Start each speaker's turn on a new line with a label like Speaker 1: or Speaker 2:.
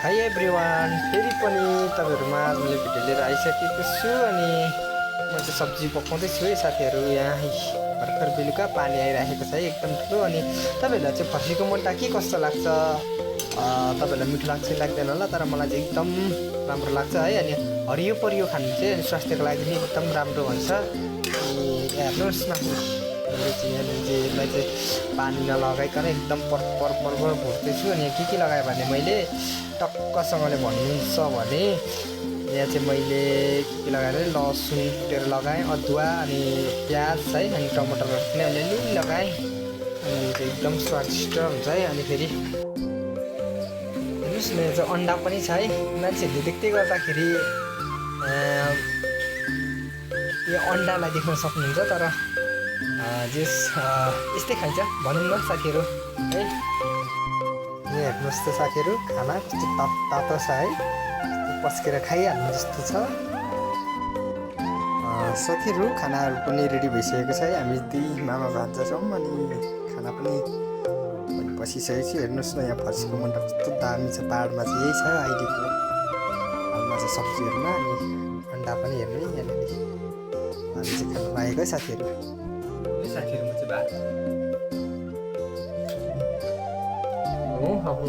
Speaker 1: High everyone, फेरि पनि तपाईँहरूमा मैले भिडियो लिएर आइसकेको छु अनि म चाहिँ सब्जी पकाउँदैछु है साथीहरू। यहाँ भर्खर बेलुका पानी आइरहेको छ है एकदम ठुलो। अनि तपाईँहरूलाई चाहिँ फर्सीको मुन्टा के कस्तो लाग्छ, तपाईँहरूलाई मिठो लाग्छ लाग्दैन होला, तर मलाई चाहिँ एकदम राम्रो लाग्छ है। अनि हरियो परियो खानु चाहिँ स्वास्थ्यको लागि पनि एकदम राम्रो भन्छ। अनि हेर्नुहोस् न, मैले चाहिँ यहाँनिर चाहिँ यसलाई चाहिँ पानी नलगाइकन एकदम पर भुट्दैछु। अनि यहाँ के लगाएँ भने मैले टक्कसँगले भन्नुहुन्छ भने यहाँ चाहिँ मैले के लगाएँ भने लसुन कुटेर लगाएँ, अदुवा अनि प्याज है, अनि टमाटरहरू पनि अलिअलि लगाएँ। अनि चाहिँ एकदम स्वादिष्ट हुन्छ है। अनि फेरि हेर्नुहोस् न, यहाँ चाहिँ अन्डा पनि छ है। मान्छेहरूले देख्दै गर्दाखेरि यो अन्डालाई देख्न सक्नुहुन्छ, तर जस यस्तै खान्छ भनौँ न साथीहरू है। यहाँ हेर्नुहोस् त साथीहरू, खाना कस्तो तातो छ है, पस्केर खाइहाल्नु जस्तो छ। साथीहरू खानाहरू पनि रेडी भइसकेको छ है। हामी त्यही मामा भान्जा छौँ अनि खाना पनि पसिसकेको छु। हेर्नुहोस् न, यहाँ फर्सीको मुन्टा कस्तो दामी छ, पाहाडमा चाहिँ यही छ अहिलेको हालमा चाहिँ सब्जीहरूमा। अनि अन्डा पनि हेर्नु है, यहाँनिर हामी चाहिँ खानु लागेको है साथीहरू। साथीहरू म चाहिँ भात हो अब